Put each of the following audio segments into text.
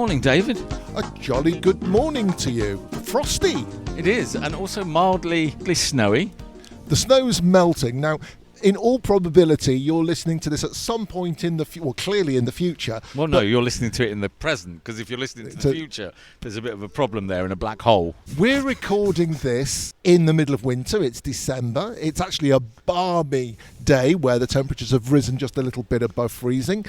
Morning, David. A jolly good morning to you. Frosty. It is, and also mildly snowy. The snow's melting. Now, in all probability, you're listening to this at some point in the clearly in the future. Well, no, you're listening to it in the present, because if you're listening to the future, there's a bit of a problem there in a black hole. We're recording this in the middle of winter. It's December. It's actually a balmy day where the temperatures have risen just a little bit above freezing.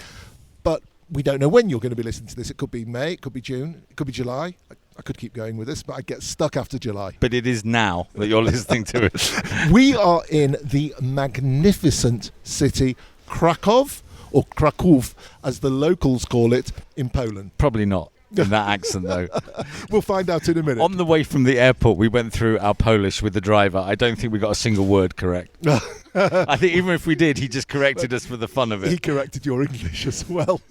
But we don't know when you're going to be listening to this. It could be May, it could be June, it could be July. I could keep going with this, but I'd get stuck after July. But it is now that you're listening to it. We are in the magnificent city Krakow, or Krakow, as the locals call it, in Poland. Probably not in that accent, though. We'll find out in a minute. On the way from the airport, we went through our Polish with the driver. I don't think we got a single word correct. I think even if we did, he just corrected us for the fun of it. He corrected your English as well.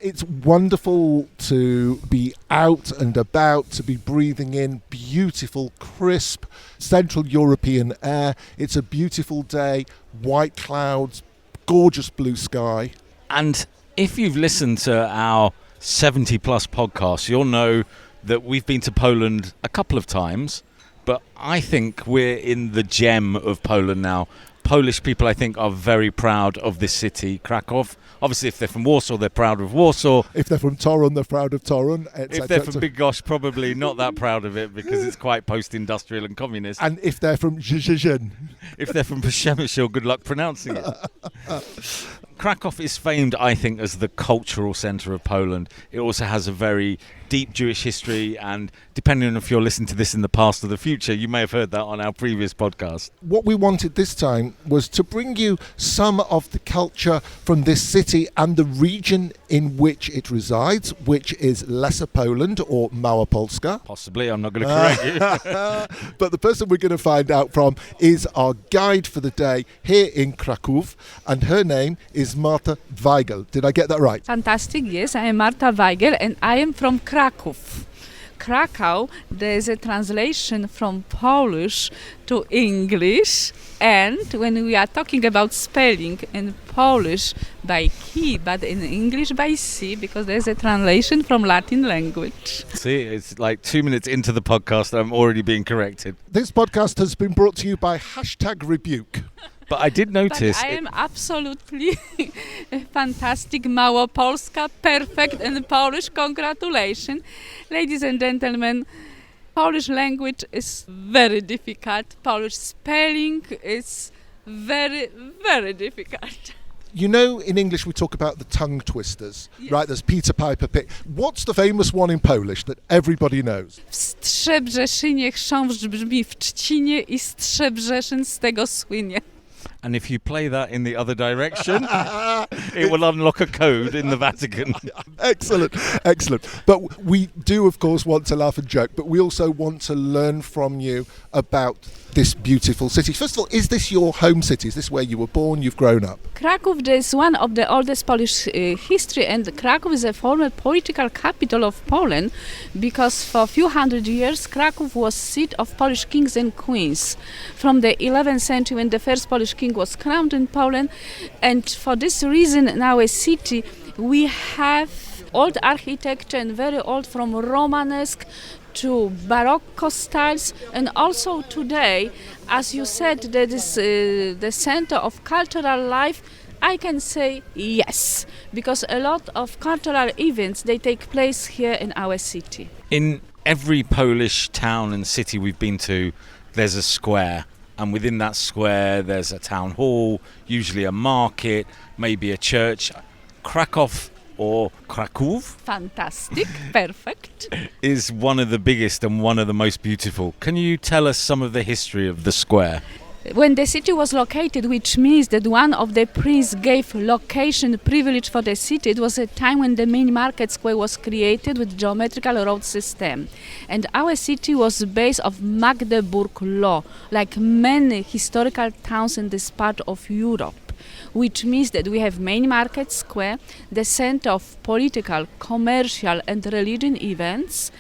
It's wonderful to be out and about, to be breathing in beautiful, crisp, Central European air. It's a beautiful day, white clouds, gorgeous blue sky. And if you've listened to our 70-plus podcasts, you'll know that we've been to Poland a couple of times, but I think we're in the gem of Poland now. Polish people, I think, are very proud of this city, Krakow. Obviously, if they're from Warsaw, they're proud of Warsaw. If they're from Torun, they're proud of Torun. If they're from Big Gosh, probably not that proud of it because it's quite post-industrial and communist. And if they're from Szczecin. If they're from Przemysl, good luck pronouncing it. Krakow is famed, I think, as the cultural centre of Poland. It also has a very deep Jewish history, and depending on if you're listening to this in the past or the future, you may have heard that on our previous podcast. What we wanted this time was to bring you some of the culture from this city and the region in which it resides, which is Lesser Poland, or Małopolska. Possibly, I'm not going to correct you. But the person we're going to find out from is our guide for the day here in Krakow, and her name is Marta Weigel. Did I get that right? Fantastic, yes. I am Marta Weigel and I am from Krakow. Krakow, there is a translation from Polish to English, and when we are talking about spelling in Polish by K, but in English by C, because there's a translation from Latin language. See, it's like 2 minutes into the podcast, I'm already being corrected. This podcast has been brought to you by #Rebuke. But I did notice... But I am absolutely fantastic, Małopolska, perfect in Polish. Congratulations. Ladies and gentlemen, Polish language is very difficult. Polish spelling is very, very difficult. You know, in English we talk about the tongue twisters, yes. Right? There's Peter Piper Pick. What's the famous one in Polish that everybody knows? W Strzebrzeszynie chrząszcz brzmi w trzcinie I Strzebrzeszyn z tego słynie. And if you play that in the other direction, it will unlock a code in the Vatican. Excellent, excellent. But we do, of course, want to laugh and joke, but we also want to learn from you about this beautiful city. First of all, is this your home city? Is this where you were born, you've grown up? Krakow is one of the oldest Polish history, and Krakow is a former political capital of Poland, because for a few hundred years Krakow was seat of Polish kings and queens from the 11th century, when the first Polish king was crowned in Poland. And for this reason, in our city we have old architecture, and very old, from Romanesque to Baroque styles, and also today, as you said, that is the center of cultural life. I can say yes, because a lot of cultural events, they take place here in our city. In every Polish town and city we've been to, there's a square, and within that square there's a town hall, usually a market, maybe a church. Krakow, or Krakow, fantastic, perfect, is one of the biggest and one of the most beautiful. Can you tell us some of the history of the square? When the city was located, which means that one of the princes gave location privilege for the city, it was a time when the main market square was created with geometrical road system. And our city was based of Magdeburg law, like many historical towns in this part of Europe. Which means that we have main market square, the center of political, commercial and religion events,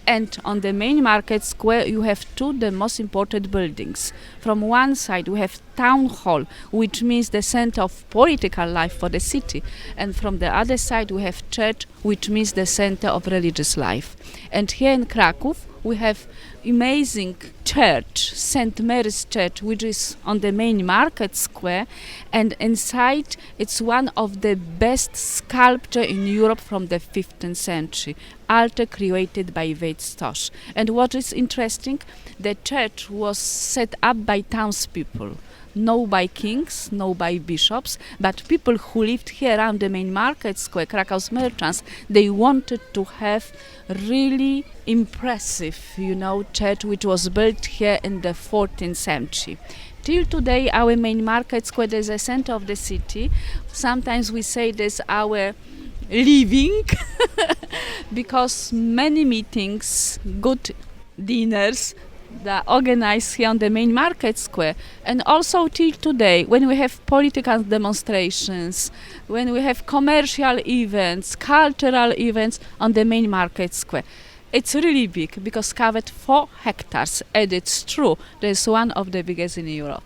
And on the main market square, you have the most important buildings. From one side, we have town hall, which means the center of political life for the city. And from the other side, we have church, which means the center of religious life. And here in Krakow, we have amazing church, St. Mary's Church, which is on the main market square, and inside it's one of the best sculpture in Europe from the 15th century, altar created by Stosch. And what is interesting, the church was set up by townspeople. No by kings, no by bishops, but people who lived here around the main market square, Krakow's merchants, they wanted to have really impressive, church which was built here in the 14th century. Till today, our main market square is the center of the city. Sometimes we say this our living because many meetings, good dinners, that organized here on the main market square, and also till today when we have political demonstrations, when we have commercial events, cultural events on the main market square. It's really big because covered 4 hectares, and it's true, there's one of the biggest in Europe.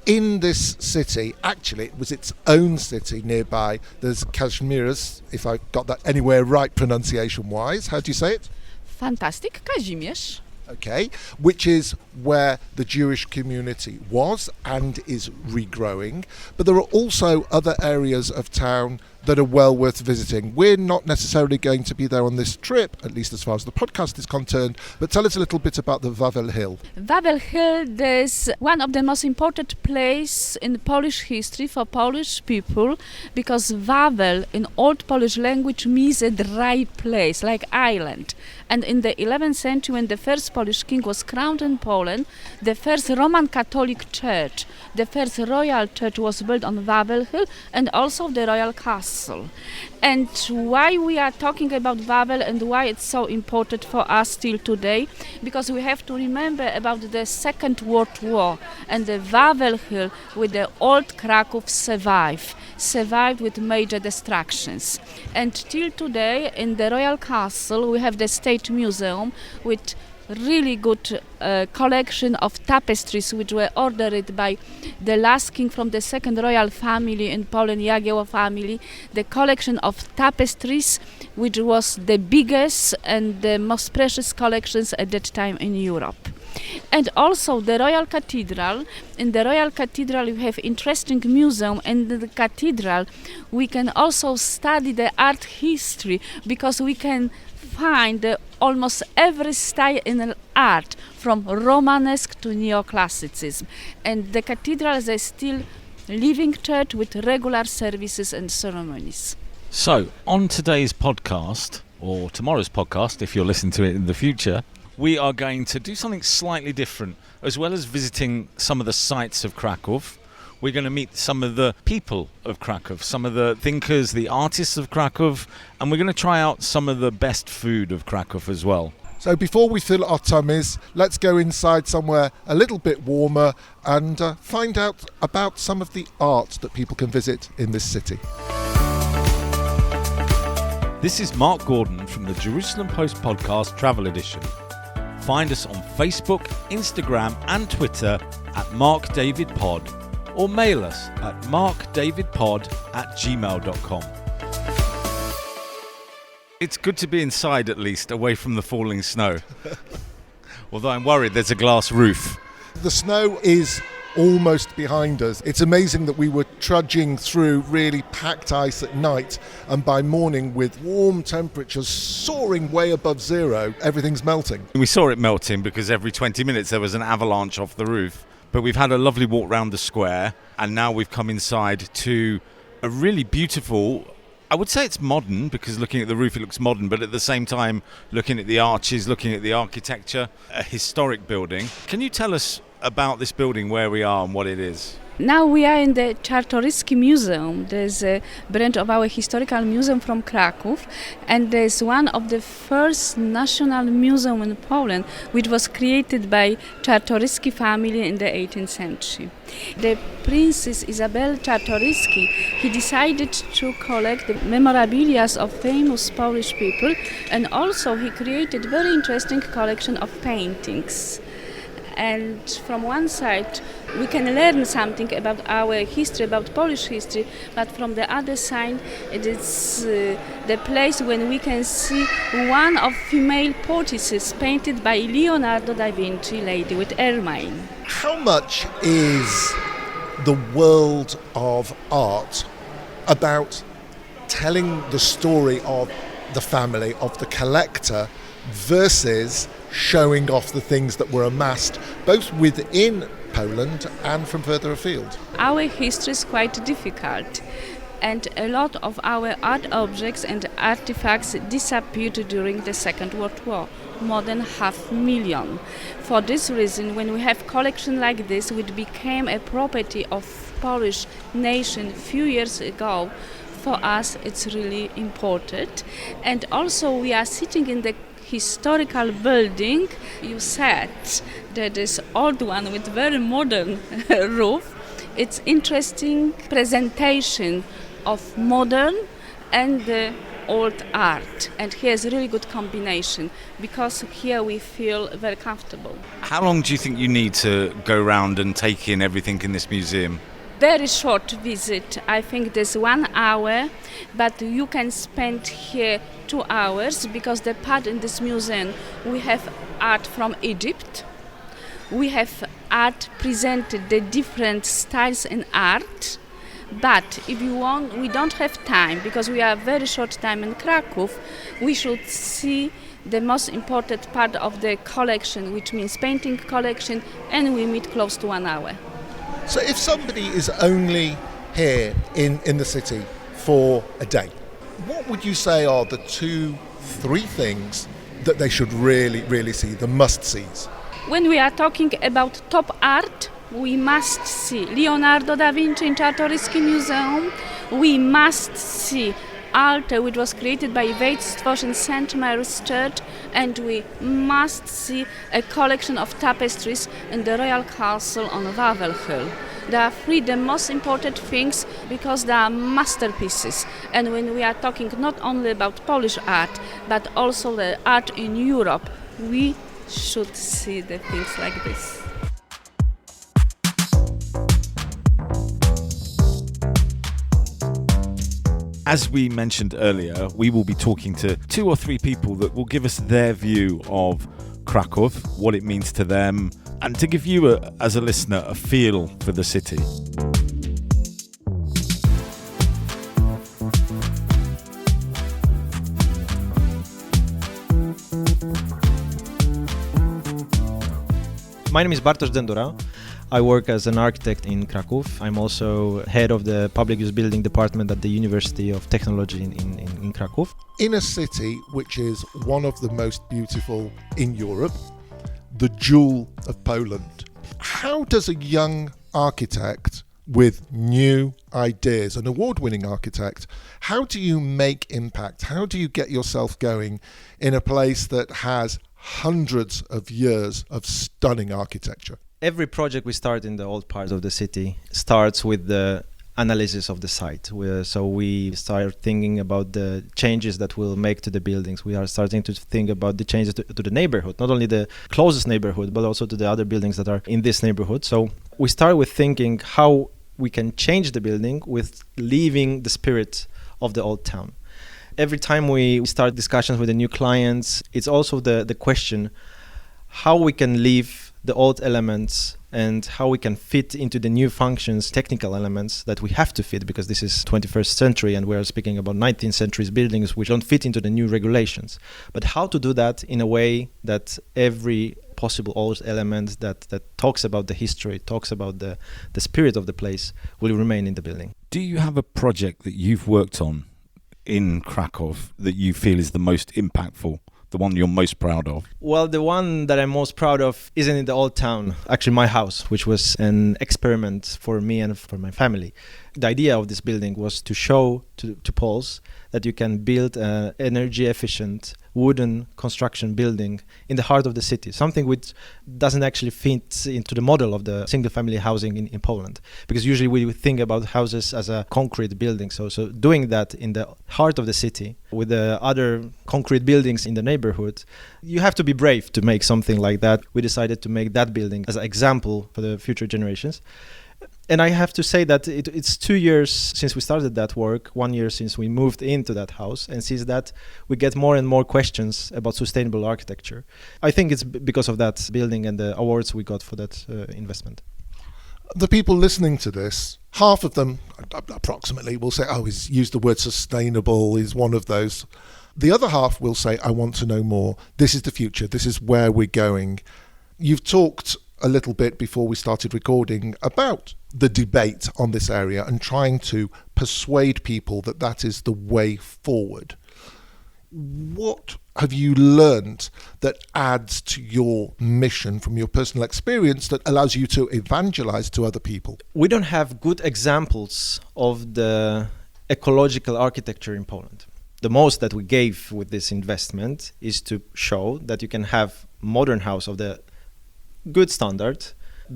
In this city, actually it was its own city nearby. There's Kazimierz, if I got that anywhere right pronunciation wise. How do you say it? Fantastic, Kazimierz. Okay, which is where the Jewish community was and is regrowing. But there are also other areas of town that are well worth visiting. We're not necessarily going to be there on this trip, at least as far as the podcast is concerned, but tell us a little bit about the Wawel Hill. Wawel Hill is one of the most important places in Polish history for Polish people, because Wawel in Old Polish language means a dry place, like island. And in the 11th century, when the first Polish king was crowned in Poland, the first Roman Catholic church, the first royal church was built on Wawel Hill, and also the royal castle. And why we are talking about Wawel and why it's so important for us till today, because we have to remember about the Second World War, and the Wawel Hill with the old Krakow survived with major destructions. And till today in the royal castle we have the State Museum with really good collection of tapestries which were ordered by the last king from the second royal family in Poland, Jagiełło family. The collection of tapestries which was the biggest and the most precious collections at that time in Europe. And also the Royal Cathedral. In the Royal Cathedral you have interesting museum, and in the cathedral we can also study the art history, because we can find almost every style in art, from Romanesque to Neoclassicism. And the cathedral is a still living church with regular services and ceremonies. So, on today's podcast, or tomorrow's podcast, if you're listening to it in the future, we are going to do something slightly different. As well as visiting some of the sites of Krakow, we're going to meet some of the people of Krakow, some of the thinkers, the artists of Krakow, and we're going to try out some of the best food of Krakow as well. So before we fill our tummies, let's go inside somewhere a little bit warmer and find out about some of the art that people can visit in this city. This is Mark Gordon from the Jerusalem Post Podcast Travel Edition. Find us on Facebook, Instagram and Twitter at MarkDavidPod, or mail us at markdavidpod@gmail.com. It's good to be inside, at least, away from the falling snow. Although I'm worried there's a glass roof. The snow is almost behind us. It's amazing that we were trudging through really packed ice at night, and by morning, with warm temperatures soaring way above zero, everything's melting. We saw it melting because every 20 minutes there was an avalanche off the roof. But we've had a lovely walk round the square, and now we've come inside to a really beautiful, I would say it's modern, because looking at the roof it looks modern, but at the same time looking at the arches, looking at the architecture, a historic building. Can you tell us about this building, where we are and what it is? Now we are in the Czartoryski Museum. There's a branch of our historical museum from Krakow, and there's one of the first national museum in Poland, which was created by Czartoryski family in the 18th century. The Princess Isabel Czartoryski, he decided to collect the memorabilia of famous Polish people, and also he created very interesting collection of paintings. And from one side we can learn something about our history, about Polish history, but from the other side it is the place when we can see one of female portraits painted by Leonardo da Vinci, Lady with Ermine. How much is the world of art about telling the story of the family, of the collector, versus showing off the things that were amassed both within Poland and from further afield? Our history is quite difficult, and a lot of our art objects and artifacts disappeared during the Second World War, more than 500,000. For this reason, when we have collection like this, which became a property of Polish nation a few years ago, for us it's really important. And also we are sitting in the historical building. You said that this old one with very modern roof. It's interesting presentation of modern and old art, and here's a really good combination because here we feel very comfortable. How long do you think you need to go around and take in everything in this museum? Very short visit. I think there's 1 hour, but you can spend here 2 hours because the part in this museum we have art from Egypt. We have art presented the different styles in art. But if you want, we don't have time because we are very short time in Krakow. We should see the most important part of the collection, which means painting collection, and we meet close to 1 hour. So if somebody is only here in the city for a day, what would you say are the 2-3 things that they should really see, the must-sees? When we are talking about top art, we must see Leonardo da Vinci in Czartoryski Museum. We must see altar which was created by Wejstwosz in St. Mary's Church, and we must see a collection of tapestries in the Royal Castle on Wawel Hill. There are 3 the most important things because they are masterpieces, and when we are talking not only about Polish art but also the art in Europe, we should see the things like this. As we mentioned earlier, we will be talking to 2 or 3 people that will give us their view of Krakow, what it means to them, and to give you, as a listener, a feel for the city. My name is Bartosz Dendura. I work as an architect in Krakow. I'm also head of the public use building department at the University of Technology in Krakow. In a city which is one of the most beautiful in Europe, the jewel of Poland, how does a young architect with new ideas, an award-winning architect, how do you make impact? How do you get yourself going in a place that has hundreds of years of stunning architecture? Every project we start in the old parts of the city starts with the analysis of the site. So we start thinking about the changes that we'll make to the buildings. We are starting to think about the changes to the neighborhood, not only the closest neighborhood, but also to the other buildings that are in this neighborhood. So we start with thinking how we can change the building with leaving the spirit of the old town. Every time we start discussions with the new clients, it's also the question how we can leave the old elements and how we can fit into the new functions, technical elements that we have to fit because this is 21st century and we're speaking about 19th century buildings which don't fit into the new regulations. But how to do that in a way that every possible old element that talks about the history, talks about the spirit of the place will remain in the building. Do you have a project that you've worked on in Krakow that you feel is the most impactful the one you're most proud of? Well, the one that I'm most proud of isn't in the old town, actually my house, which was an experiment for me and for my family. The idea of this building was to show to Poles that you can build an energy efficient wooden construction building in the heart of the city, something which doesn't actually fit into the model of the single family housing in Poland. Because usually we would think about houses as a concrete building. So doing that in the heart of the city with the other concrete buildings in the neighborhood, you have to be brave to make something like that. We decided to make that building as an example for the future generations. And I have to say that it's 2 years since we started that work, 1 year since we moved into that house. And since that, we get more and more questions about sustainable architecture. I think it's because of that building and the awards we got for that investment. The people listening to this, half of them approximately will say, oh, he's used the word sustainable, is one of those. The other half will say, I want to know more. This is the future. This is where we're going. You've talked a little bit before we started recording about the debate on this area and trying to persuade people that that is the way forward. What have you learned that adds to your mission from your personal experience that allows you to evangelize to other people? We don't have good examples of the ecological architecture in Poland. The most that we gave with this investment is to show that you can have modern house of the good standard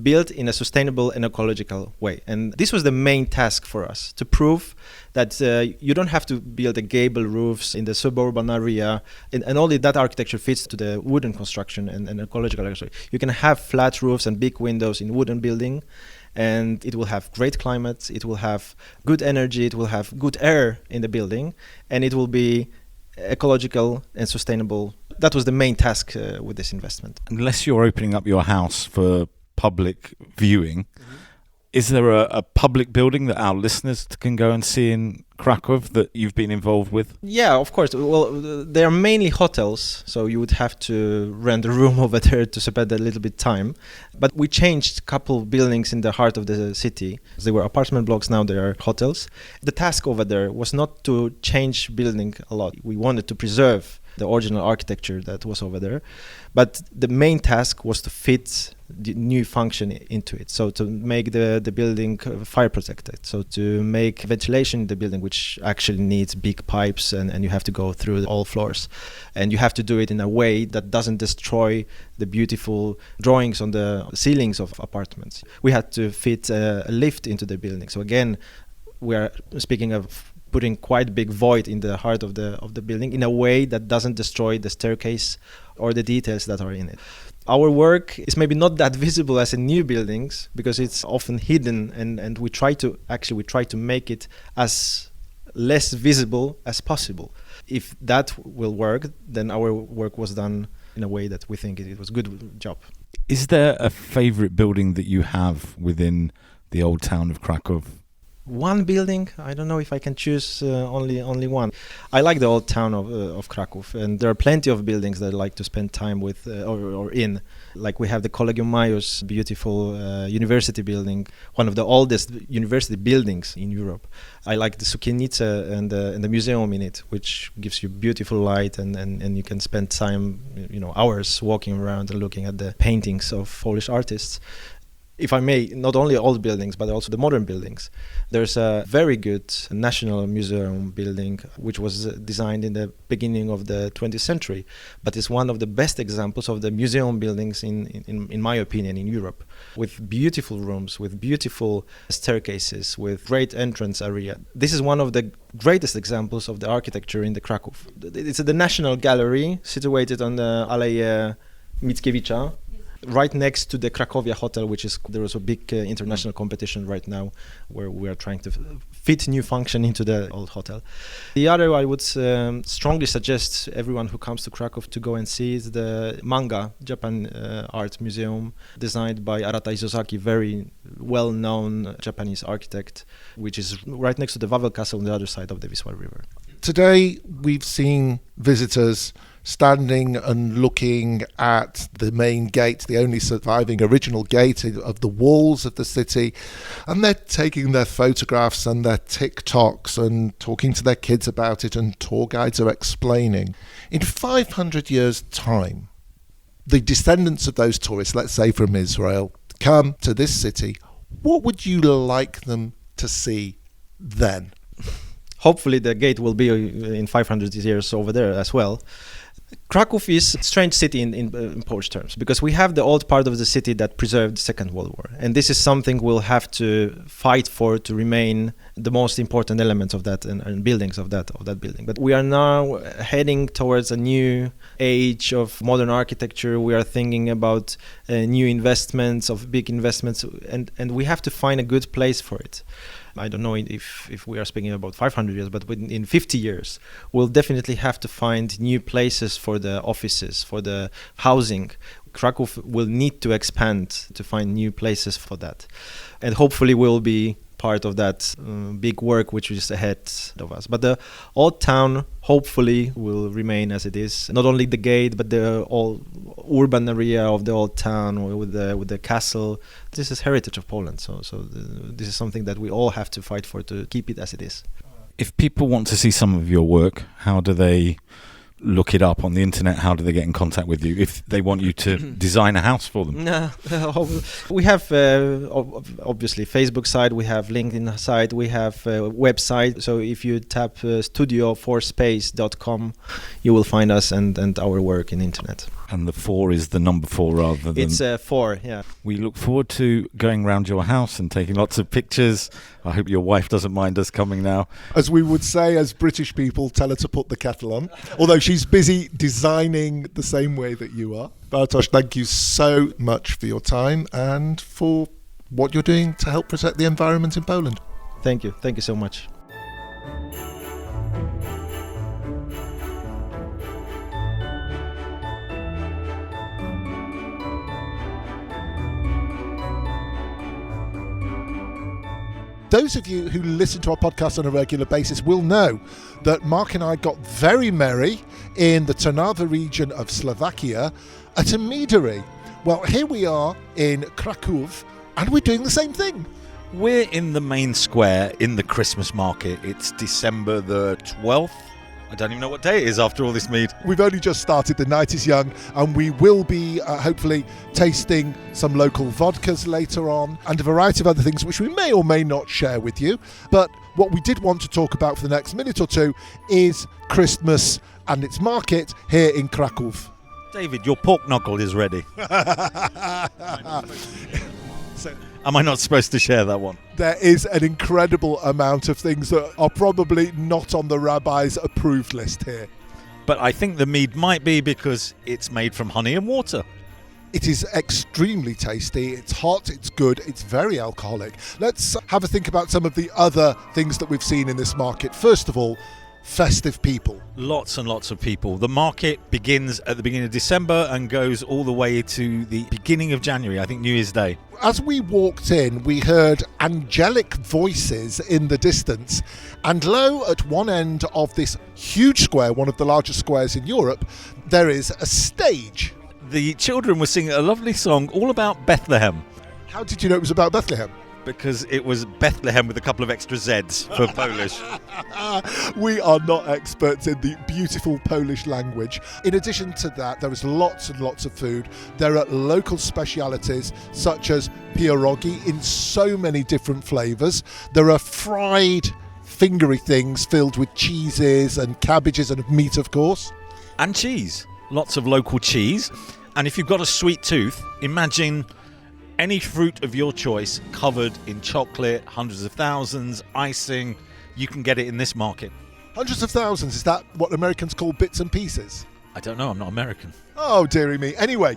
built in a sustainable and ecological way. And this was the main task for us, to prove that you don't have to build a gable roofs in the suburban area and only that architecture fits to the wooden construction and ecological architecture. You can have flat roofs and big windows in wooden building, and it will have great climate, it will have good energy, it will have good air in the building, and it will be ecological and sustainable. That was the main task with this investment. Unless you're opening up your house for public viewing, is there a public building that our listeners can go and see in Krakow that you've been involved with? Yeah, of course. Well, they are mainly hotels, so you would have to rent a room over there to spend a little bit time. But we changed a couple buildings in the heart of the city. They were apartment blocks, now they are hotels. The task over there was not to change building a lot. We wanted to preserve the original architecture that was over there. But the main task was to fit the new function into it. So to make the building fire protected. So to make ventilation in the building, which actually needs big pipes and you have to go through all floors. And you have to do it in a way that doesn't destroy the beautiful drawings on the ceilings of apartments. We had to fit a lift into the building. So again, we are speaking of putting quite big void in the heart of the building in a way that doesn't destroy the staircase or the details that are in it. Our work is maybe not that visible as in new buildings because it's often hidden, and we try to make it as less visible as possible. If that will work, then our work was done in a way that we think it was a good job. Is there a favorite building that you have within the old town of Krakow? One building, I don't know if I can choose only one. I like the old town of Krakow, and there are plenty of buildings that I like to spend time with or in. Like we have the Collegium Major's beautiful university building, one of the oldest university buildings in Europe. I like the Sukiennice and the museum in it, which gives you beautiful light and you can spend time, hours walking around and looking at the paintings of Polish artists. If I may, not only old buildings, but also the modern buildings. There's a very good National Museum building, which was designed in the beginning of the 20th century, but it's one of the best examples of the museum buildings, in my opinion, in Europe, with beautiful rooms, with beautiful staircases, with great entrance area. This is one of the greatest examples of the architecture in the Krakow. It's the National Gallery, situated on the Aleje Mickiewicza, right next to the Cracovia Hotel, there was a big international competition right now where we are trying to fit new function into the old hotel. The other I would strongly suggest everyone who comes to Krakow to go and see is the manga Japan art museum designed by Arata Isozaki, very well-known Japanese architect, which is right next to the Wawel Castle on the other side of the Wisła River. Today we've seen visitors standing and looking at the main gate, the only surviving original gate of the walls of the city, and they're taking their photographs and their TikToks and talking to their kids about it, and tour guides are explaining. In 500 years' time, the descendants of those tourists, let's say from Israel, come to this city. What would you like them to see then? Hopefully the gate will be in 500 years over there as well. Krakow is a strange city in Polish terms, because we have the old part of the city that preserved the Second World War. And this is something we'll have to fight for to remain the most important elements of that and buildings of that building. But we are now heading towards a new age of modern architecture. We are thinking about new investments, of big investments, and we have to find a good place for it. I don't know if we are speaking about 500 years, but in 50 years, we'll definitely have to find new places for the offices, for the housing. Krakow will need to expand to find new places for that. And hopefully we'll be part of that big work which is ahead of us. But the old town hopefully will remain as it is. Not only the gate, but the whole urban area of the old town with the castle. This is heritage of Poland. So this is something that we all have to fight for, to keep it as it is. If people want to see some of your work, how do they look it up on the internet? How do they get in contact with you if they want you to design a house for them? We have obviously Facebook site, we have LinkedIn site, we have a website. So if you tap studio4space.com, you will find us and our work in internet. And the 4 is the number 4 rather than... It's 4, yeah. We look forward to going around your house and taking lots of pictures. I hope your wife doesn't mind us coming now. As we would say as British people, tell her to put the kettle on. Although she's busy designing the same way that you are. Bartosz, thank you so much for your time and for what you're doing to help protect the environment in Poland. Thank you. Thank you so much. Those of you who listen to our podcast on a regular basis will know that Mark and I got very merry in the Trnava region of Slovakia at a meadery. Well, here we are in Krakow, and we're doing the same thing. We're in the main square in the Christmas market. It's December the 12th. I don't even know what day it is after all this mead. We've only just started, the night is young, and we will be hopefully tasting some local vodkas later on and a variety of other things which we may or may not share with you. But what we did want to talk about for the next minute or two is Christmas and its market here in Krakow. David, your pork knuckle is ready. Am I not supposed to share that one? There is an incredible amount of things that are probably not on the rabbi's approved list here. But I think the mead might be because it's made from honey and water. It is extremely tasty, it's hot, it's good, it's very alcoholic. Let's have a think about some of the other things that we've seen in this market. First of all, festive people. Lots and lots of people. The market begins at the beginning of December and goes all the way to the beginning of January, I think New Year's Day. As we walked in, we heard angelic voices in the distance, and lo, at one end of this huge square, one of the largest squares in Europe, there is a stage. The children were singing a lovely song all about Bethlehem. How did you know it was about Bethlehem? Because it was Bethlehem with a couple of extra Zs for Polish. We are not experts in the beautiful Polish language. In addition to that, there is lots and lots of food. There are local specialities such as pierogi in so many different flavours. There are fried fingery things filled with cheeses and cabbages and meat, of course. And cheese. Lots of local cheese. And if you've got a sweet tooth, imagine any fruit of your choice covered in chocolate, hundreds of thousands, icing. You can get it in this market. Hundreds of thousands, is that what Americans call bits and pieces? I don't know, I'm not American. Oh, dearie me. Anyway,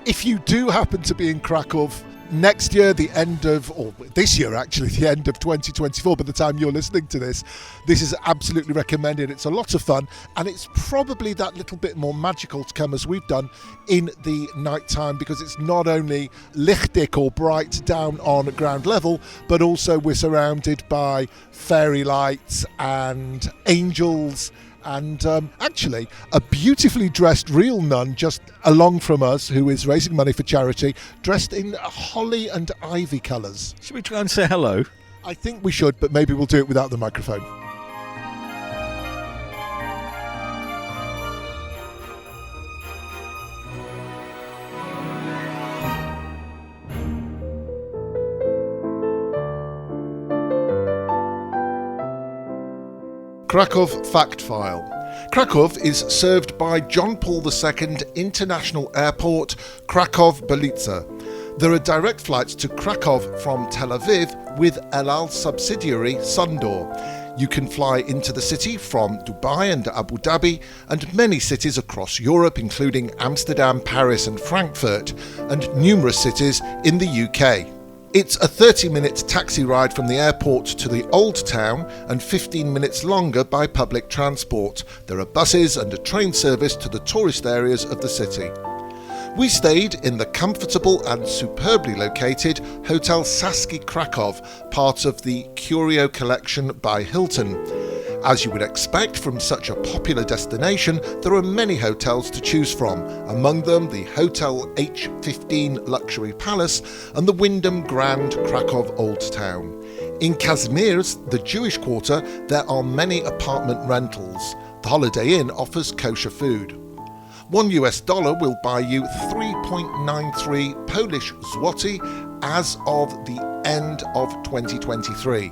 if you do happen to be in Krakow next year, the end of, or this year actually, the end of 2024, by the time you're listening to this, this is absolutely recommended. It's a lot of fun, and it's probably that little bit more magical to come as we've done in the night time, because it's not only lichtig or bright down on ground level, but also we're surrounded by fairy lights and angels And actually, a beautifully dressed real nun just along from us who is raising money for charity, dressed in holly and ivy colours. Should we try and say hello? I think we should, but maybe we'll do it without the microphone. Krakow Fact File. Krakow is served by John Paul II International Airport, Krakow-Belice. There are direct flights to Krakow from Tel Aviv with El Al subsidiary Sundor. You can fly into the city from Dubai and Abu Dhabi and many cities across Europe, including Amsterdam, Paris and Frankfurt, and numerous cities in the UK. It's a 30-minute taxi ride from the airport to the Old Town and 15 minutes longer by public transport. There are buses and a train service to the tourist areas of the city. We stayed in the comfortable and superbly located Hotel Saski Krakow, part of the Curio Collection by Hilton. As you would expect from such a popular destination, there are many hotels to choose from, among them the Hotel H15 Luxury Palace and the Wyndham Grand Krakow Old Town. In Kazimierz, the Jewish quarter, there are many apartment rentals. The Holiday Inn offers kosher food. $1 will buy you 3.93 Polish zloty as of the end of 2023.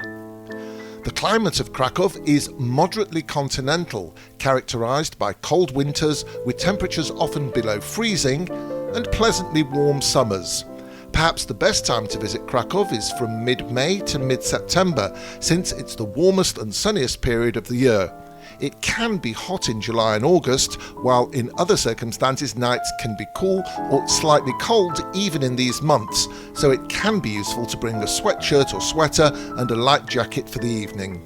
The climate of Krakow is moderately continental, characterised by cold winters with temperatures often below freezing and pleasantly warm summers. Perhaps the best time to visit Krakow is from mid-May to mid-September, since it's the warmest and sunniest period of the year. It can be hot in July and August, while in other circumstances nights can be cool or slightly cold even in these months, so it can be useful to bring a sweatshirt or sweater and a light jacket for the evening.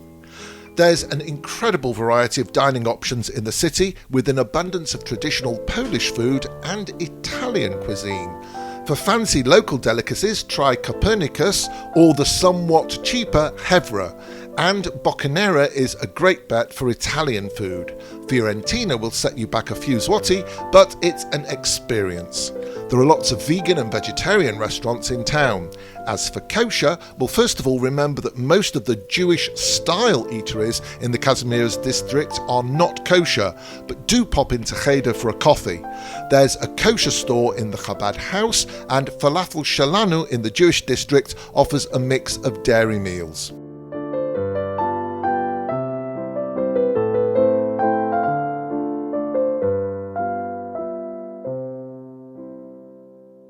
There's an incredible variety of dining options in the city, with an abundance of traditional Polish food and Italian cuisine. For fancy local delicacies, try Copernicus or the somewhat cheaper Hevra. And Boccanera is a great bet for Italian food. Fiorentina will set you back a few zloty, but it's an experience. There are lots of vegan and vegetarian restaurants in town. As for kosher, well, first of all, remember that most of the Jewish-style eateries in the Kazimierz district are not kosher, but do pop into Cheder for a coffee. There's a kosher store in the Chabad house, and Falafel Shalanu in the Jewish district offers a mix of dairy meals.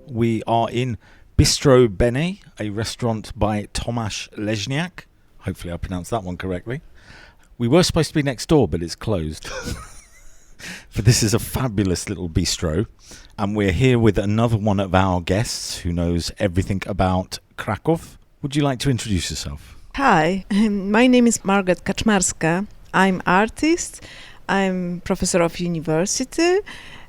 We are in Bistro Bene, a restaurant by Tomasz Leźniak. Hopefully I pronounced that one correctly. We were supposed to be next door, but it's closed. For this is a fabulous little bistro, and we're here with another one of our guests who knows everything about Krakow. Would you like to introduce yourself? Hi, my name is Margaret Kaczmarska. I'm artist, I'm professor of university,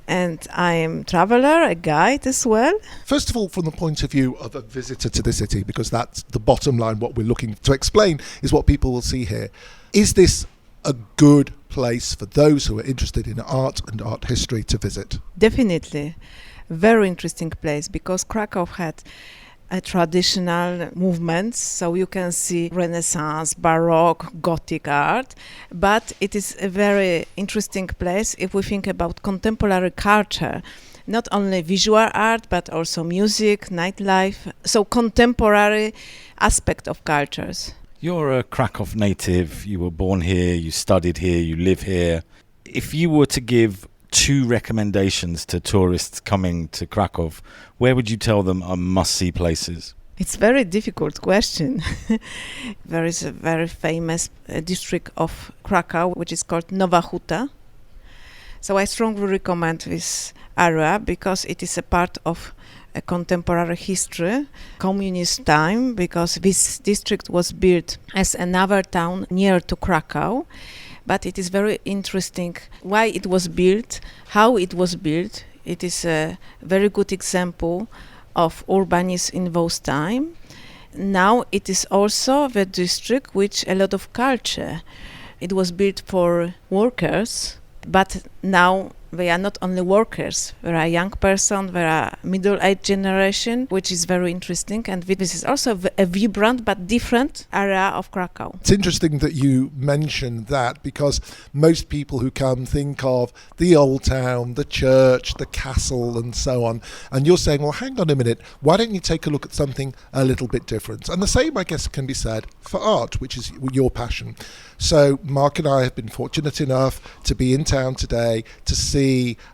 and I'm traveler, a guide as well. First of all, from the point of view of a visitor to the city, because that's the bottom line, what we're looking to explain is what people will see here. Is this a good place for those who are interested in art and art history to visit? Definitely. Very interesting place, because Krakow had a traditional movements, so you can see Renaissance, Baroque, Gothic art, but it is a very interesting place if we think about contemporary culture, not only visual art, but also music, nightlife, so contemporary aspect of cultures. You're a Krakow native, you were born here, you studied here, you live here. If you were to give 2 recommendations to tourists coming to Krakow, where would you tell them are must-see places? It's a very difficult question. There is a very famous district of Krakow, which is called Nowa Huta. So I strongly recommend this area because it is a part of a contemporary history, communist time, because this district was built as another town near to Krakow. But it is very interesting why it was built, how it was built. It is a very good example of urbanism in those time. Now it is also the district which a lot of culture, It was built for workers, but now they are not only workers, there are young person, there are middle-aged generation, which is very interesting. And this is also a vibrant but different area of Krakow. It's interesting that you mentioned that, because most people who come think of the old town, the church, the castle and so on. And you're saying, well, hang on a minute, why don't you take a look at something a little bit different? And the same, I guess, can be said for art, which is your passion. So Mark and I have been fortunate enough to be in town today to see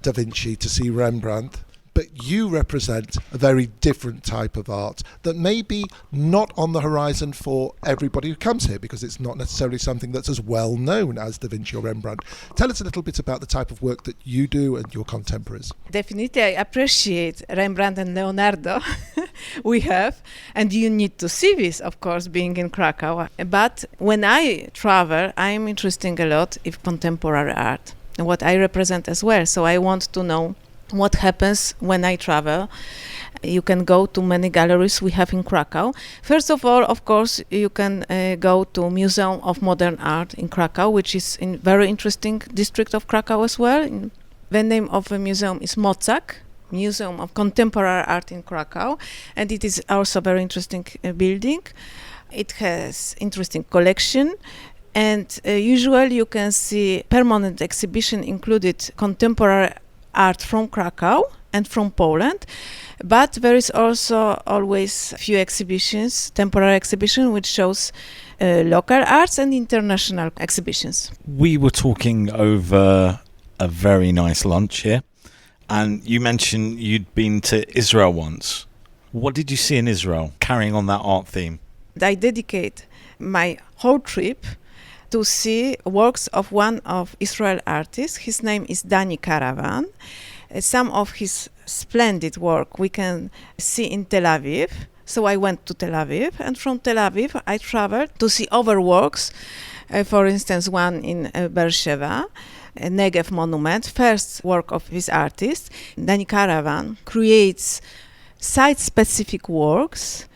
Da Vinci, to see Rembrandt. But you represent a very different type of art that may be not on the horizon for everybody who comes here, because it's not necessarily something that's as well known as Da Vinci or Rembrandt. Tell us a little bit about the type of work that you do and your contemporaries. Definitely, I appreciate Rembrandt and Leonardo we have, and you need to see this, of course, being in Krakow. But when I travel, I'm interested a lot in contemporary art, and what I represent as well. So I want to know what happens when I travel. You can go to many galleries we have in Krakow. First of all, of course, you can go to Museum of Modern Art in Krakow, which is in very interesting district of Krakow as well. The name of the museum is Mocak, Museum of Contemporary Art in Krakow, and it is also very interesting building. It has interesting collection. And usually you can see permanent exhibition included contemporary art from Krakow and from Poland, but there is also always few exhibitions, temporary exhibition, which shows local arts and international exhibitions. We were talking over a very nice lunch here, and you mentioned you'd been to Israel once. What did you see in Israel, carrying on that art theme? I dedicate my whole trip to see works of one of Israel artists. His name is Dani Karavan. Some of his splendid work we can see in Tel Aviv. So I went to Tel Aviv, and from Tel Aviv I traveled to see other works. For instance, one in Beersheba, a Negev monument, first work of this artist. Dani Karavan creates site-specific works,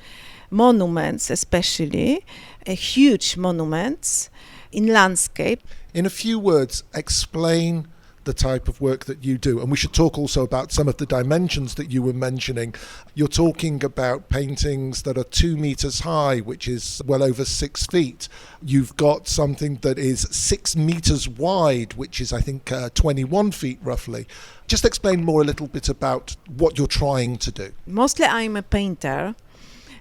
monuments especially, huge monuments, in landscape. In a few words, explain the type of work that you do. And we should talk also about some of the dimensions that you were mentioning. You're talking about paintings that are 2 meters high, which is well over 6 feet. You've got something that is 6 meters wide, which is, I think, 21 feet roughly. Just explain more a little bit about what you're trying to do. Mostly I'm a painter,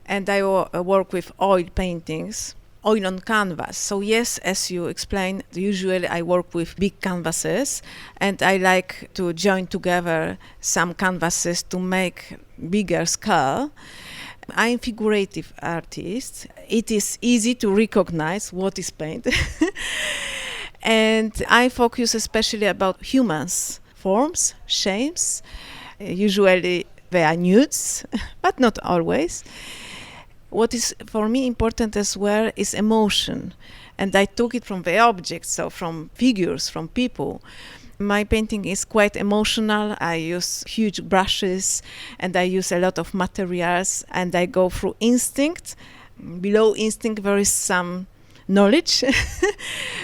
and I work with oil paintings, oil on canvas. So yes, as you explained, usually I work with big canvases, and I like to join together some canvases to make bigger scale. I'm figurative artist. It is easy to recognize what is paint. And I focus especially about humans, forms, shapes. Usually they are nudes, but not always. What is for me important as well is emotion, and I took it from the objects, so from figures, from people. My painting is quite emotional. I use huge brushes, and I use a lot of materials, and I go through instinct. Below instinct there is some knowledge,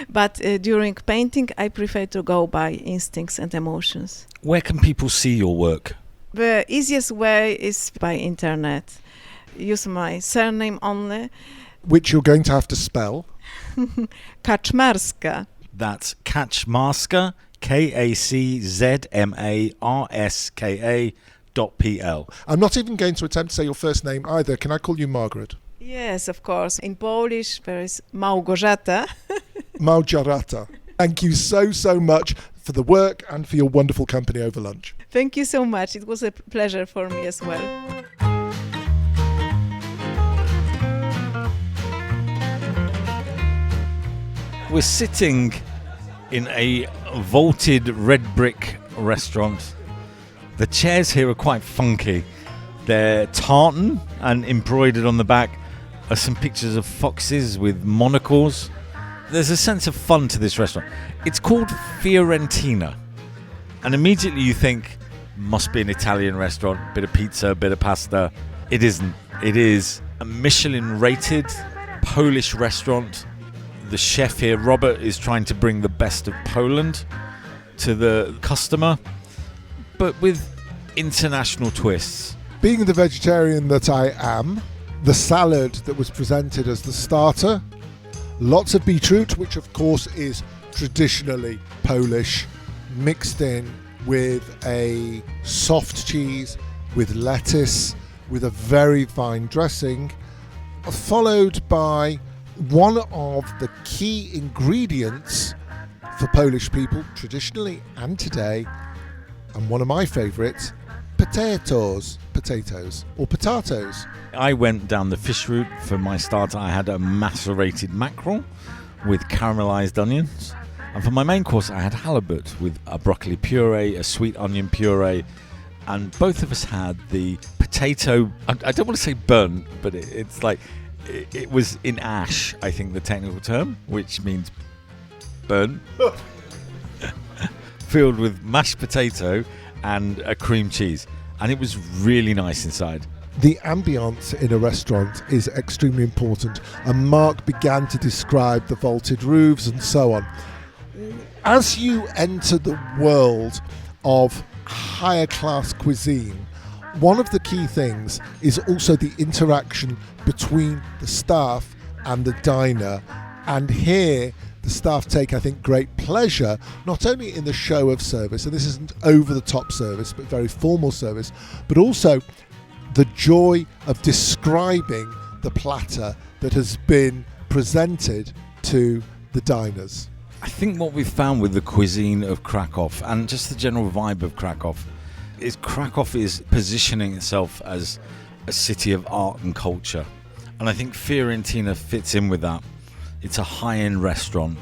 but during painting I prefer to go by instincts and emotions. Where can people see your work? The easiest way is by internet. Use my surname only. Which you're going to have to spell. Kaczmarska. That's Kaczmarska, KACZMARSKA.pl. I'm not even going to attempt to say your first name either. Can I call you Margaret? Yes, of course. In Polish there is Małgorzata. Małgorzata. Thank you so much for the work and for your wonderful company over lunch. Thank you so much. It was a pleasure for me as well. We're sitting in a vaulted red brick restaurant. The chairs here are quite funky. They're tartan, and embroidered on the back are some pictures of foxes with monocles. There's a sense of fun to this restaurant. It's called Fiorentina, and immediately you think, must be an Italian restaurant, bit of pizza, bit of pasta. It isn't. It is a Michelin-rated Polish restaurant. The chef here, Robert, is trying to bring the best of Poland to the customer, but with international twists. Being the vegetarian that I am, the salad that was presented as the starter, lots of beetroot, which of course is traditionally Polish, mixed in with a soft cheese, with lettuce, with a very fine dressing, followed by one of the key ingredients for Polish people traditionally and today, and one of my favourites, potatoes or potatoes. I went down the fish route. For my starter, I had a macerated mackerel with caramelised onions. And for my main course, I had halibut with a broccoli puree, a sweet onion puree, and both of us had the potato, I don't want to say burnt, but it's like, it was in ash, I think the technical term, which means burnt, filled with mashed potato and a cream cheese. And it was really nice inside. The ambience in a restaurant is extremely important, and Mark began to describe the vaulted roofs and so on. As you enter the world of higher class cuisine, one of the key things is also the interaction between the staff and the diner. And here, the staff take, I think, great pleasure, not only in the show of service, and this isn't over-the-top service, but very formal service, but also the joy of describing the platter that has been presented to the diners. I think what we've found with the cuisine of Krakow and just the general vibe of Krakow is positioning itself as a city of art and culture. And I think Fiorentina fits in with that. It's a high-end restaurant.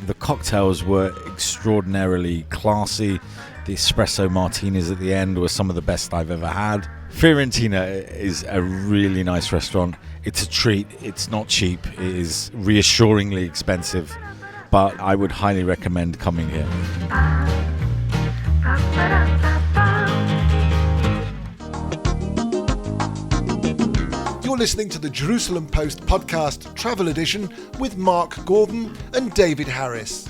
The cocktails were extraordinarily classy. The espresso martinis at the end were some of the best I've ever had. Fiorentina is a really nice restaurant. It's a treat. It's not cheap. It is reassuringly expensive, but I would highly recommend coming here. You're listening to the Jerusalem Post podcast travel edition with Mark Gordon and David Harris.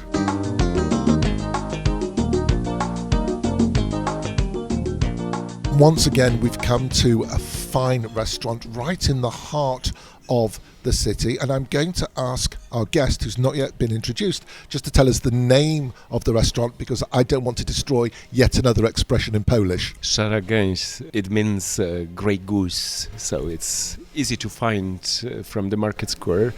Once again, we've come to a fine restaurant right in the heart of the city, and I'm going to ask our guest, who's not yet been introduced, just to tell us the name of the restaurant, because I don't want to destroy yet another expression in Polish. Szara gęś, it means grey goose, so it's easy to find from the market square.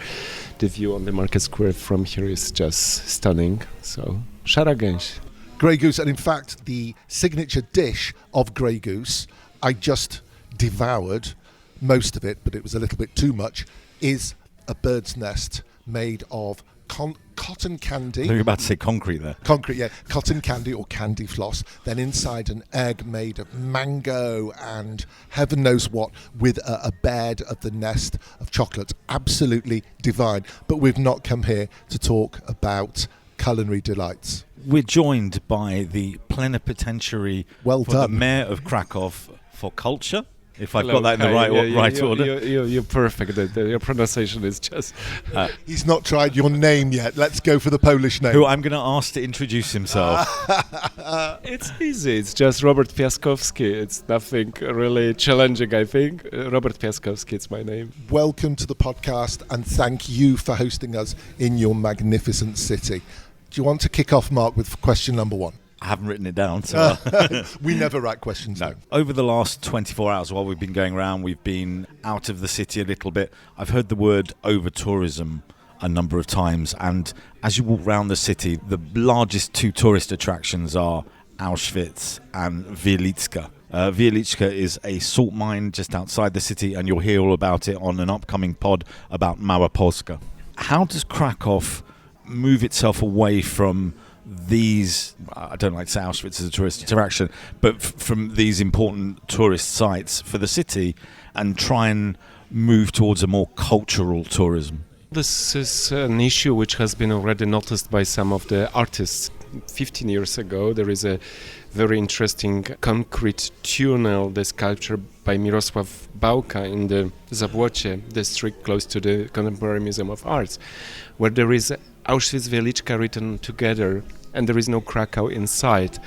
The view on the market square from here is just stunning, so szara gęś. Grey goose, and in fact the signature dish of Grey Goose, I just devoured most of it, but it was a little bit too much, is a bird's nest made of cotton candy. I think you're about to say concrete there. Concrete, yeah. Cotton candy or candy floss. Then inside an egg made of mango and heaven knows what, with a bed of the nest of chocolate. Absolutely divine. But we've not come here to talk about culinary delights. We're joined by the plenipotentiary for the mayor of Krakow for culture. If I've got that in the right order. You're perfect. Your pronunciation is just... He's not tried your name yet. Let's go for the Polish name. Who I'm going to ask to introduce himself. It's easy. It's just Robert Piaskowski. It's nothing really challenging, I think. Robert Piaskowski, it's my name. Welcome to the podcast, and thank you for hosting us in your magnificent city. Do you want to kick off, Mark, with question number one? I haven't written it down, so we never write questions no. down. Over the last 24 hours while we've been going around, we've been out of the city a little bit. I've heard the word over-tourism a number of times, and as you walk around the city, the largest two tourist attractions are Auschwitz and Wieliczka. Wieliczka is a salt mine just outside the city, and you'll hear all about it on an upcoming pod about Mała Polska. How does Krakow move itself away from these, I don't like to say Auschwitz as a tourist attraction, but from these important tourist sites for the city and try and move towards a more cultural tourism? This is an issue which has been already noticed by some of the artists 15 years ago. There is a very interesting concrete tunnel, the sculpture by Mirosław Bałka in the Zabłocie district close to the Contemporary Museum of Arts, where there is Auschwitz-Wieliczka written together, and there is no Krakow inside.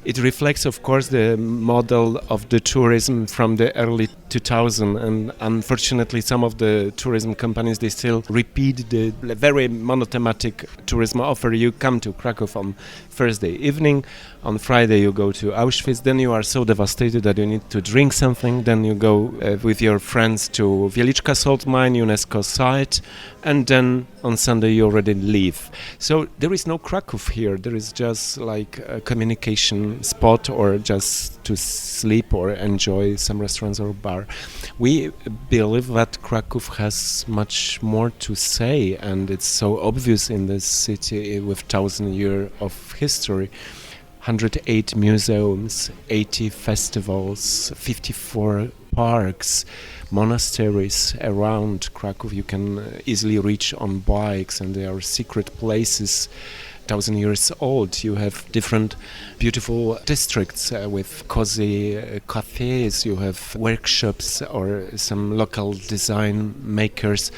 It reflects, of course, the model of the tourism from the early 2000s, and unfortunately some of the tourism companies, they still repeat the very monothematic tourism offer. You come to Krakow on Thursday evening, on Friday you go to Auschwitz, then you are so devastated that you need to drink something, then you go with your friends to Wieliczka salt mine, UNESCO site, and then on Sunday you already leave. So there is no Krakow here, there is just like a communication spot or just to sleep or enjoy some restaurants or bar. We believe that Krakow has much more to say, and it's so obvious in this city with 1,000 years of history. 108 museums, 80 festivals, 54 parks, monasteries around Krakow you can easily reach on bikes, and there are secret places 1,000 years old. You have different beautiful districts with cozy cafes, you have workshops or some local design makers,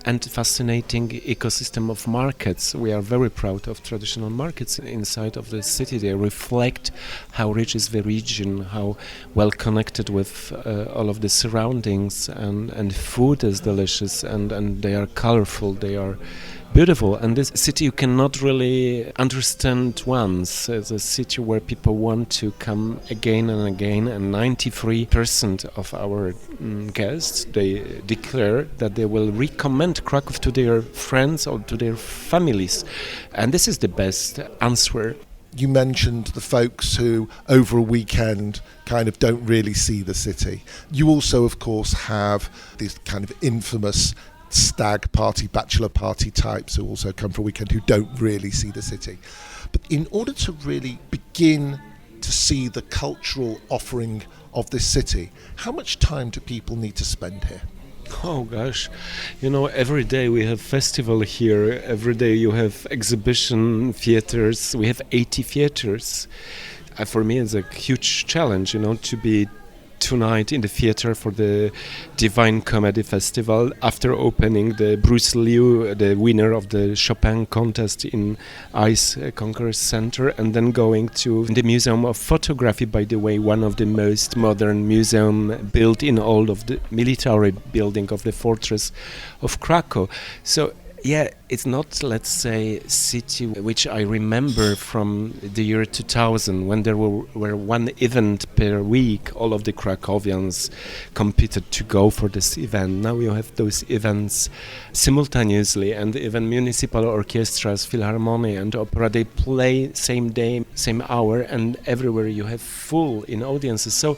and fascinating ecosystem of markets. We are very proud of traditional markets inside of the city. They reflect how rich is the region, how well connected with all of the surroundings, and food is delicious, and they are colorful, they are beautiful. And this city you cannot really understand once. It's a city where people want to come again and again, and 93% of our guests, they declare that they will recommend Krakow to their friends or to their families, and this is the best answer. You mentioned the folks who over a weekend kind of don't really see the city. You also, of course, have these kind of infamous stag party, bachelor party types who also come for a weekend who don't really see the city. But in order to really begin to see the cultural offering of this city, how much time do people need to spend here? Oh gosh, every day we have festival here, every day you have exhibition theaters, we have 80 theaters. For me it's a huge challenge, to be tonight in the theater for the Divine Comedy Festival after opening the Bruce Liu, the winner of the Chopin contest in Ice Conquerors Center, and then going to the Museum of Photography, by the way, one of the most modern museum built in all of the military building of the fortress of Krakow. So yeah, it's not, let's say, city which I remember from the year 2000 when there were one event per week. All of the Krakowians competed to go for this event. Now you have those events simultaneously, and even municipal orchestras, philharmonia and opera, they play same day, same hour, and everywhere you have full in audiences. So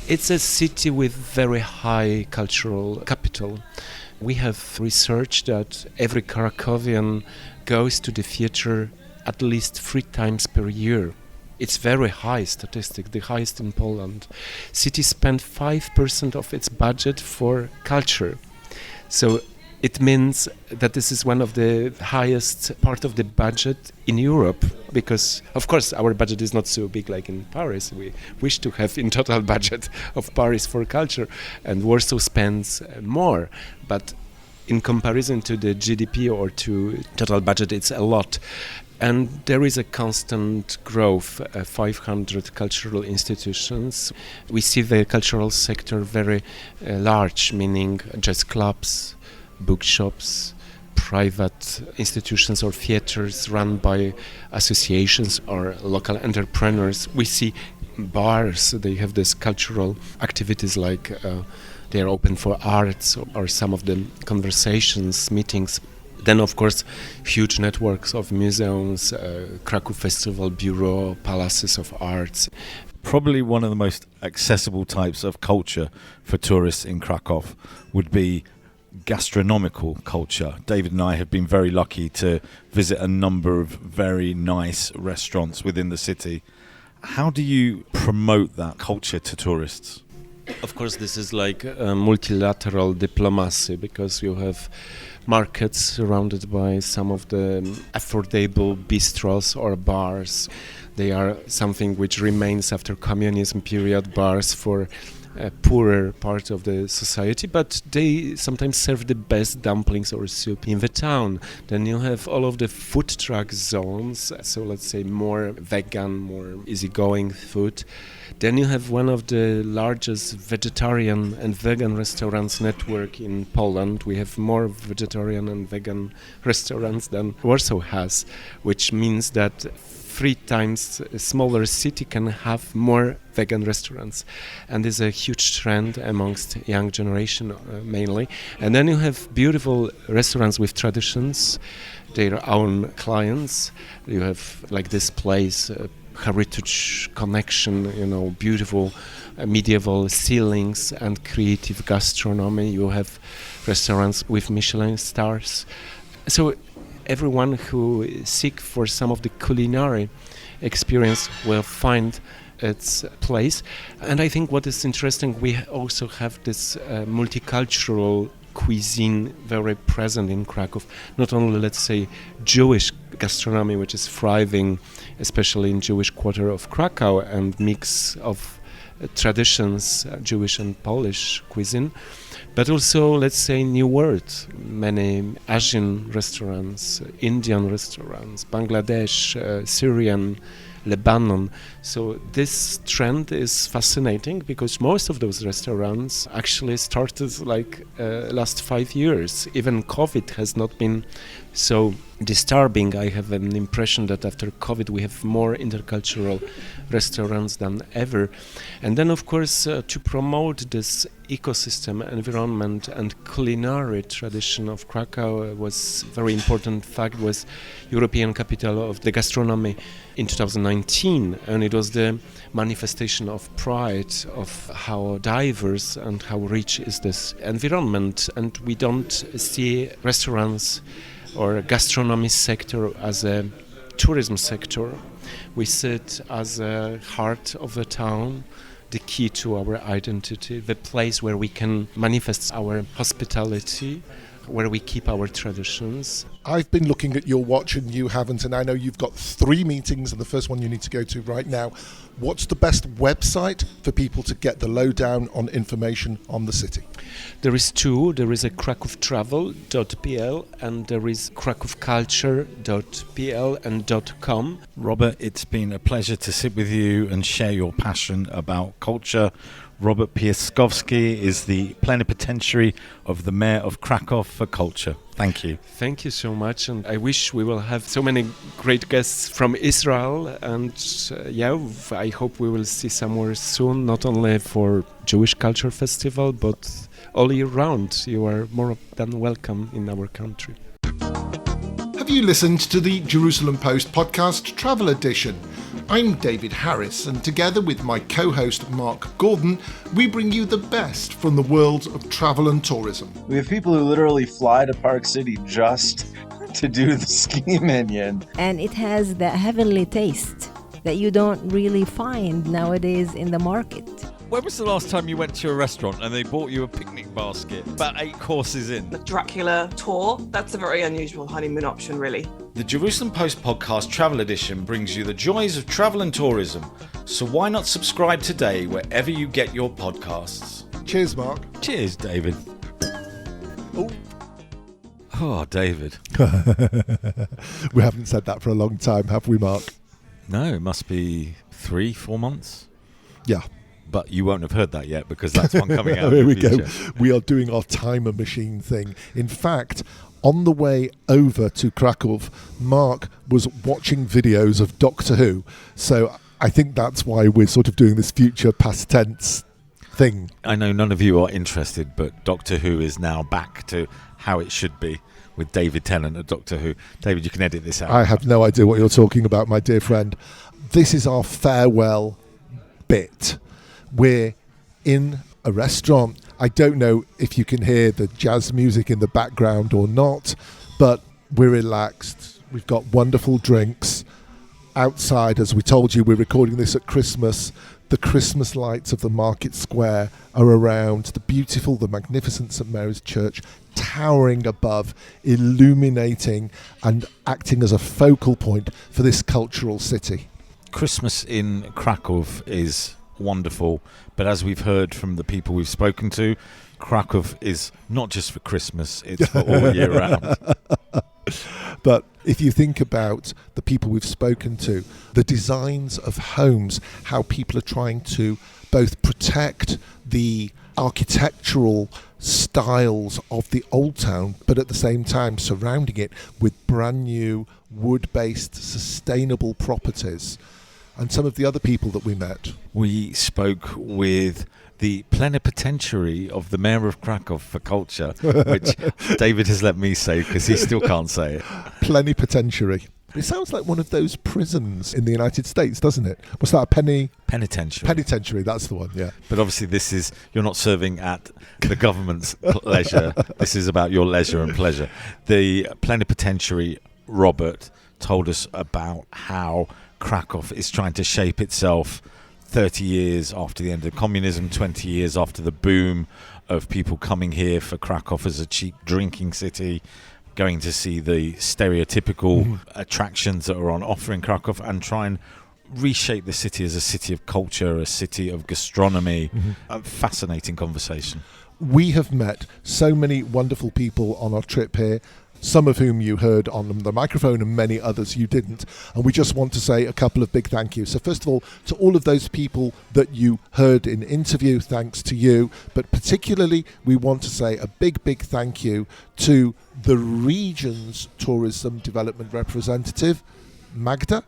it's a city with very high cultural capital. We have researched that every Krakowian goes to the theater at least 3 times per year. It's very high statistic, the highest in Poland. City spend 5% of its budget for culture. So it means that this is one of the highest part of the budget in Europe, because of course our budget is not so big like in Paris. We wish to have in total budget of Paris for culture, and Warsaw spends more, but in comparison to the GDP or to total budget, it's a lot. And there is a constant growth, 500 cultural institutions. We see the cultural sector very large, meaning jazz clubs, bookshops, private institutions or theaters run by associations or local entrepreneurs. We see bars, they have this cultural activities like they are open for arts or some of the conversations, meetings. Then, of course, huge networks of museums, Krakow Festival Bureau, palaces of arts. Probably one of the most accessible types of culture for tourists in Krakow would be gastronomical culture. David and I have been very lucky to visit a number of very nice restaurants within the city. How do you promote that culture to tourists? Of course, this is like multilateral diplomacy, because you have markets surrounded by some of the affordable bistros or bars. They are something which remains after communism period, bars for a poorer part of the society, but they sometimes serve the best dumplings or soup in the town. Then you have all of the food truck zones, so let's say more vegan, more easygoing food. Then you have one of the largest vegetarian and vegan restaurants network in Poland. We have more vegetarian and vegan restaurants than Warsaw has, which means that 3 times a smaller city can have more vegan restaurants, and is a huge trend amongst young generation mainly. And then you have beautiful restaurants with traditions, their own clients. You have like this place, heritage connection, beautiful medieval ceilings and creative gastronomy. You have restaurants with Michelin stars. So everyone who seek for some of the culinary experience will find its place. And I think what is interesting, we also have this multicultural cuisine very present in Krakow. Not only, let's say, Jewish gastronomy, which is thriving, especially in Jewish quarter of Krakow, and mix of traditions, Jewish and Polish cuisine, but also, let's say, New World, many Asian restaurants, Indian restaurants, Bangladesh, Syrian, Lebanon. So this trend is fascinating because most of those restaurants actually started last 5 years. Even COVID has not been so disturbing. I have an impression that after COVID we have more intercultural restaurants than ever. And then, of course, to promote this ecosystem, environment and culinary tradition of Krakow was very important fact, was European Capital of the Gastronomy in 2019, and it was the manifestation of pride of how diverse and how rich is this environment. And we don't see restaurants or gastronomy sector as a tourism sector. We see it as a heart of the town, the key to our identity, the place where we can manifest our hospitality, where we keep our traditions. I've been looking at your watch and you haven't, and I know you've got 3 meetings and the first one you need to go to right now. What's the best website for people to get the lowdown on information on the city? There is 2. There is a krakowtravel.pl and there is krakowculture.pl and .com. Robert, it's been a pleasure to sit with you and share your passion about culture. Robert Piaskowski is the plenipotentiary of the Mayor of Krakow for Culture. Thank you. Thank you so much, and I wish we will have so many great guests from Israel, and I hope we will see somewhere soon, not only for Jewish Culture Festival, but all year round. You are more than welcome in our country. Have you listened to the Jerusalem Post podcast Travel Edition? I'm David Harris, and together with my co-host Mark Gordon, we bring you the best from the world of travel and tourism. We have people who literally fly to Park City just to do the ski minion. And it has that heavenly taste that you don't really find nowadays in the market. When was the last time you went to a restaurant and they bought you a picnic basket, about 8 courses in? The Dracula tour, that's a very unusual honeymoon option, really. The Jerusalem Post podcast Travel Edition brings you the joys of travel and tourism. So why not subscribe today wherever you get your podcasts? Cheers, Mark. Cheers, David. Oh, David. We haven't said that for a long time, have we, Mark? No, it must be 3-4 months. Yeah. But you won't have heard that yet because that's one coming out. Here in the we future. go. We are doing our timer machine thing. In fact, on the way over to Krakow, Mark was watching videos of Doctor Who. So I think that's why we're sort of doing this future past tense thing. I know none of you are interested, but Doctor Who is now back to how it should be with David Tennant at Doctor Who. David, you can edit this out. I have no idea what you're talking about, my dear friend. This is our farewell bit. We're in a restaurant. I don't know if you can hear the jazz music in the background or not, but we're relaxed. We've got wonderful drinks. Outside, as we told you, we're recording this at Christmas. The Christmas lights of the market square are around, the magnificent St Mary's Church towering above, illuminating and acting as a focal point for this cultural city. Christmas in Krakow is wonderful, but as we've heard from the people we've spoken to, Krakow is not just for Christmas, it's for all year round. But if you think about the people we've spoken to, the designs of homes, how people are trying to both protect the architectural styles of the old town, but at the same time surrounding it with brand new wood-based sustainable properties. And some of the other people that we met. We spoke with the plenipotentiary of the Mayor of Krakow for Culture, which David has let me say because he still can't say it. Plenipotentiary. It sounds like one of those prisons in the United States, doesn't it? What's that, Penitentiary. Penitentiary, that's the one, yeah. But obviously you're not serving at the government's pleasure. This is about your leisure and pleasure. The plenipotentiary, Robert, told us about how Krakow is trying to shape itself 30 years after the end of communism, 20 years after the boom of people coming here for Krakow as a cheap drinking city, going to see the stereotypical attractions that are on offer in Krakow, and try and reshape the city as a city of culture, a city of gastronomy. A fascinating conversation. We have met so many wonderful people on our trip here, some of whom you heard on the microphone and many others you didn't. And we just want to say a couple of big thank yous. So first of all, to all of those people that you heard in interview, thanks to you. But particularly, we want to say a big, big thank you to the region's tourism development representative, Magda,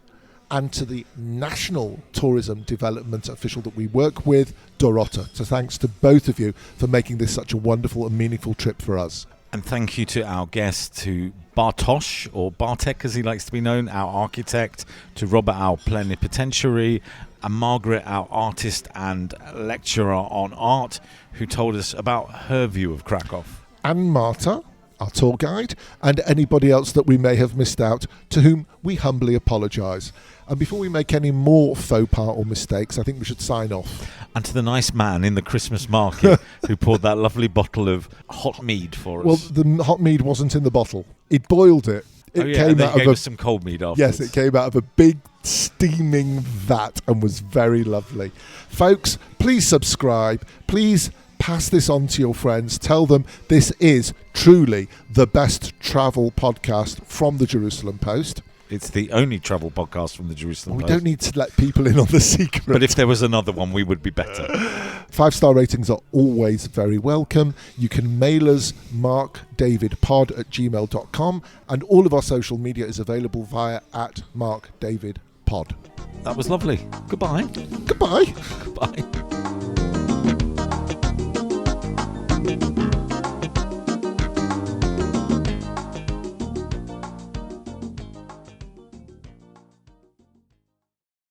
and to the national tourism development official that we work with, Dorota. So thanks to both of you for making this such a wonderful and meaningful trip for us. And thank you to our guest, to Bartosz, or Bartek as he likes to be known, our architect, to Robert, our plenipotentiary, and Margaret, our artist and lecturer on art, who told us about her view of Krakow. And Marta, our tour guide, and anybody else that we may have missed out, to whom we humbly apologise. And before we make any more faux pas or mistakes, I think we should sign off. And to the nice man in the Christmas market who poured that lovely bottle of hot mead for us. Well, the hot mead wasn't in the bottle. It boiled it. It came out of us some cold mead afterwards. Yes, it came out of a big steaming vat and was very lovely. Folks, please subscribe. Please pass this on to your friends. Tell them this is truly the best travel podcast from the Jerusalem Post. It's the only travel podcast from the Jerusalem Post. We don't need to let people in on the secret. But if there was another one, we would be better. 5-star ratings are always very welcome. You can mail us markdavidpod@gmail.com, and all of our social media is available via @markdavidpod. That was lovely. Goodbye. Goodbye. Goodbye.